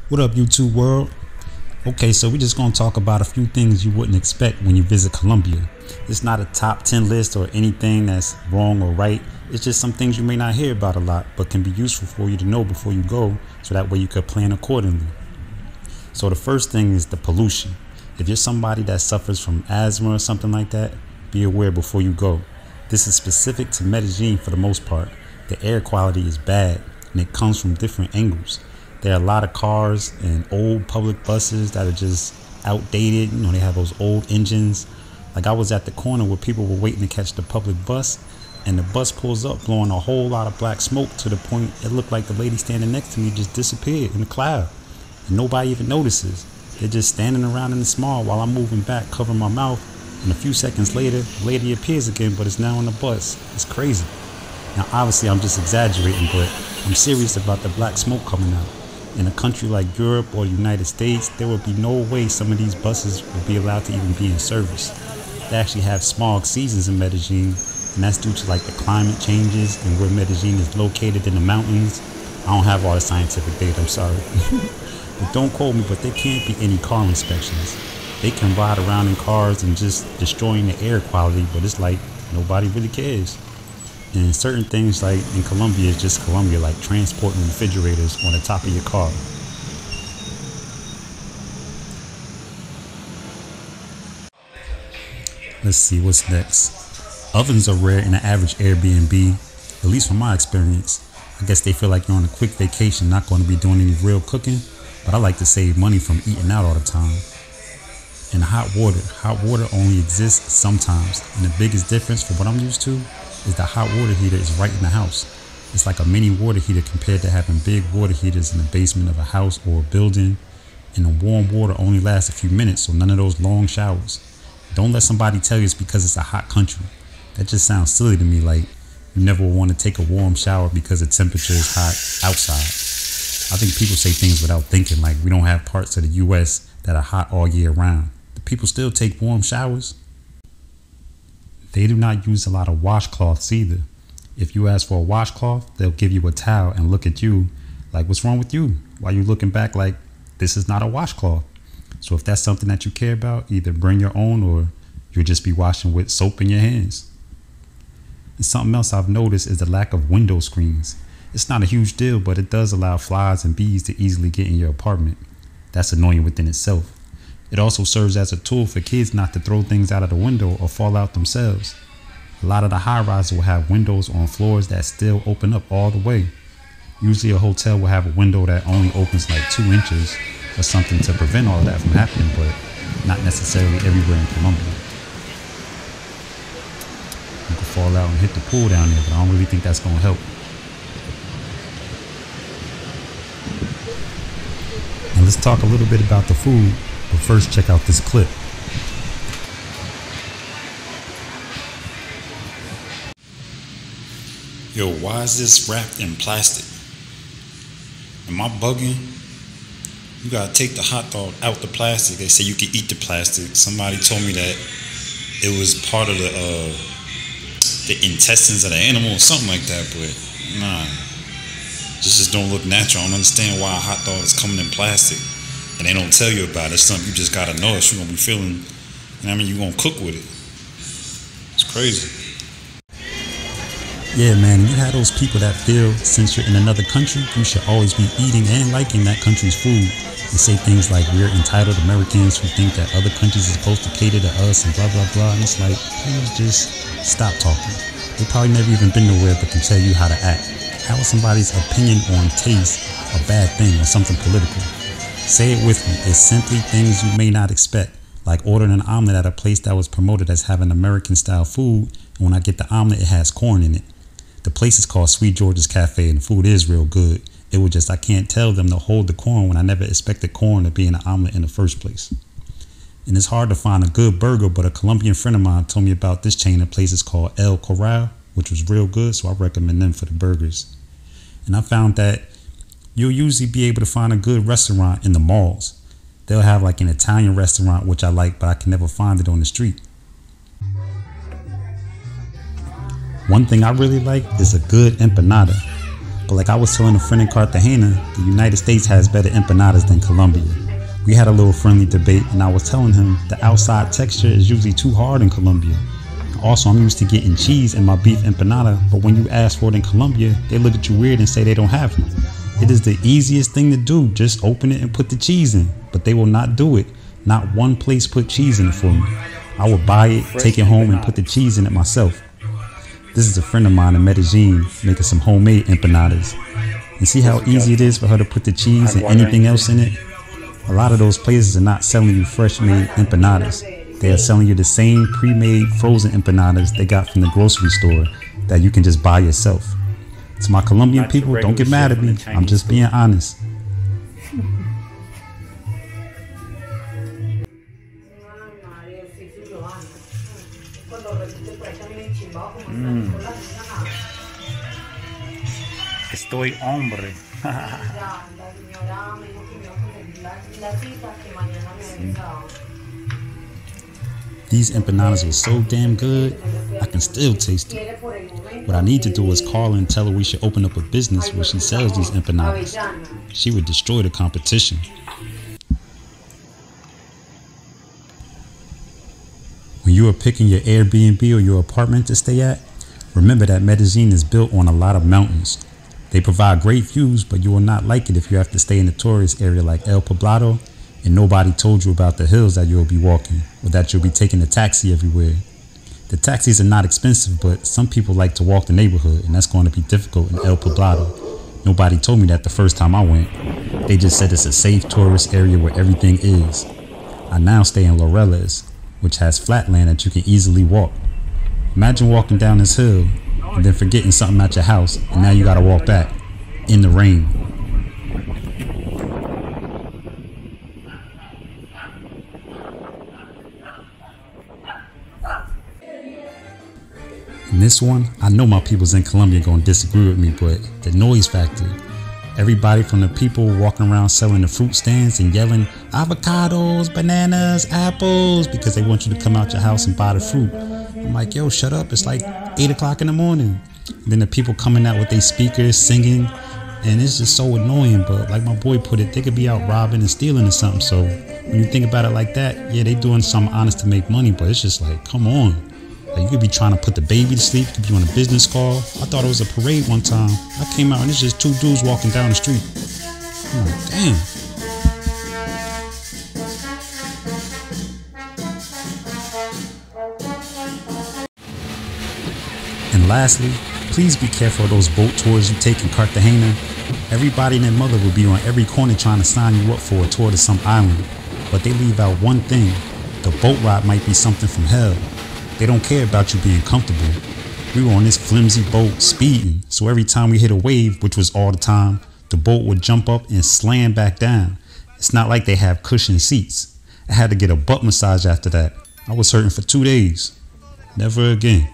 What up, YouTube world? Okay, so we're just gonna talk about a few things you wouldn't expect when you visit Colombia. It's not a top 10 list or anything that's wrong or right. It's just some things you may not hear about a lot, but can be useful for you to know before you go, so that way you could plan accordingly. So the first thing is the pollution. If you're somebody that suffers from asthma or something like that, be aware before you go. This is specific to Medellin for the most part. The air quality is bad and it comes from different angles. There are a lot of cars and old public buses that are just outdated. You know, they have those old engines. Like I was at the corner where people were waiting to catch the public bus, and the bus pulls up blowing a whole lot of black smoke to the point it looked like the lady standing next to me just disappeared in the cloud. And nobody even notices. They're just standing around in the smog while I'm moving back, covering my mouth. And a few seconds later, the lady appears again, but it's now on the bus. It's crazy. Now, obviously, I'm just exaggerating, but I'm serious about the black smoke coming out. In a country like Europe or the United States, there would be no way some of these buses would be allowed to even be in service. They actually have smog seasons in Medellin, and that's due to like the climate changes and where Medellin is located in the mountains. I don't have all the scientific data, I'm sorry. But don't quote me, but there can't be any car inspections. They can ride around in cars and just destroying the air quality, but it's like nobody really cares. And certain things like in Colombia is just Colombia, like transporting refrigerators on the top of your car. Let's see what's next. Ovens are rare in the average Airbnb, at least from my experience. I guess they feel like you're on a quick vacation, not going to be doing any real cooking, but I like to save money from eating out all the time. And hot water only exists sometimes, and the biggest difference for what I'm used to is the hot water heater is right in the house. It's like a mini water heater compared to having big water heaters in the basement of a house or a building. And the warm water only lasts a few minutes, so none of those long showers. Don't let somebody tell you it's because it's a hot country. That just sounds silly to me, like you never want to take a warm shower because the temperature is hot outside. I think people say things without thinking, like we don't have parts of the US that are hot all year round. Do people still take warm showers? They do not use a lot of washcloths either. If you ask for a washcloth, they'll give you a towel and look at you like, what's wrong with you? Why you looking back like this is not a washcloth? So if that's something that you care about, either bring your own or you'll just be washing with soap in your hands. And something else I've noticed is the lack of window screens. It's not a huge deal, but it does allow flies and bees to easily get in your apartment. That's annoying within itself. It also serves as a tool for kids not to throw things out of the window or fall out themselves. A lot of the high-rises will have windows on floors that still open up all the way. Usually a hotel will have a window that only opens like 2 inches or something to prevent all of that from happening, but not necessarily everywhere in Colombia. You could fall out and hit the pool down there, but I don't really think that's going to help. Now let's talk a little bit about the food. But first, check out this clip. Yo, why is this wrapped in plastic? Am I bugging? You gotta take the hot dog out the plastic. They say you can eat the plastic. Somebody told me that it was part of the intestines of the animal or something like that, but nah. This just don't look natural. I don't understand why a hot dog is coming in plastic. And they don't tell you about it. It's something you just gotta know. It's you're gonna be feeling, you're gonna cook with it. It's crazy. Yeah, man, you have those people that feel since you're in another country, you should always be eating and liking that country's food. And say things like we're entitled Americans who think that other countries are supposed to cater to us and blah, blah, blah. And it's like, please just stop talking. They probably never even been nowhere but can tell you how to act. How is somebody's opinion on taste a bad thing or something political? Say it with me. It's simply things you may not expect, like ordering an omelet at a place that was promoted as having American-style food, and when I get the omelet, it has corn in it. The place is called Sweet George's Cafe, and the food is real good. It was just I can't tell them to hold the corn when I never expected corn to be in an omelet in the first place. And it's hard to find a good burger, but a Colombian friend of mine told me about this chain of places called El Corral, which was real good, so I recommend them for the burgers. And I found that you'll usually be able to find a good restaurant in the malls. They'll have like an Italian restaurant, which I like, but I can never find it on the street. One thing I really like is a good empanada. But like I was telling a friend in Cartagena, the United States has better empanadas than Colombia. We had a little friendly debate and I was telling him the outside texture is usually too hard in Colombia. Also, I'm used to getting cheese in my beef empanada, but when you ask for it in Colombia, they look at you weird and say they don't have it. It is the easiest thing to do, just open it and put the cheese in, but they will not do it. Not one place put cheese in it for me. I would buy it, take it home and put the cheese in it myself. This is a friend of mine in Medellin making some homemade empanadas. And see how easy it is for her to put the cheese and anything else in it? A lot of those places are not selling you fresh made empanadas. They are selling you the same pre-made frozen empanadas they got from the grocery store that you can just buy yourself. To my Colombian people, don't get mad at me. I'm just being honest. Estoy hombre. These empanadas were so damn good, I can still taste it. What I need to do is call her and tell her we should open up a business where she sells these empanadas. She would destroy the competition. When you are picking your Airbnb or your apartment to stay at, remember that Medellin is built on a lot of mountains. They provide great views, but you will not like it if you have to stay in a tourist area like El Poblado and nobody told you about the hills that you'll be walking or that you'll be taking a taxi everywhere. The taxis are not expensive, but some people like to walk the neighborhood, and that's going to be difficult in El Poblado. Nobody told me that the first time I went. They just said it's a safe tourist area where everything is. I now stay in Laureles, which has flat land that you can easily walk. Imagine walking down this hill and then forgetting something at your house, and now you gotta walk back in the rain. In this one, I know my peoples in Colombia gonna disagree with me, but the noise factor. Everybody from the people walking around selling the fruit stands and yelling avocados, bananas, apples because they want you to come out your house and buy the fruit. I'm like, yo, shut up. It's like 8 o'clock in the morning. And then the people coming out with their speakers singing, and it's just so annoying. But like my boy put it, they could be out robbing and stealing or something. So when you think about it like that, yeah, they doing something honest to make money, but it's just like, come on. Like you could be trying to put the baby to sleep, you could be on a business call. I thought it was a parade one time. I came out and it's just two dudes walking down the street. I'm like, damn. And lastly, please be careful of those boat tours you take in Cartagena. Everybody and their mother will be on every corner trying to sign you up for a tour to some island. But they leave out one thing. The boat ride might be something from hell. They don't care about you being comfortable. We were on this flimsy boat speeding, so every time we hit a wave, which was all the time, the boat would jump up and slam back down. It's not like they have cushioned seats. I had to get a butt massage after that. I was hurting for 2 days. Never again.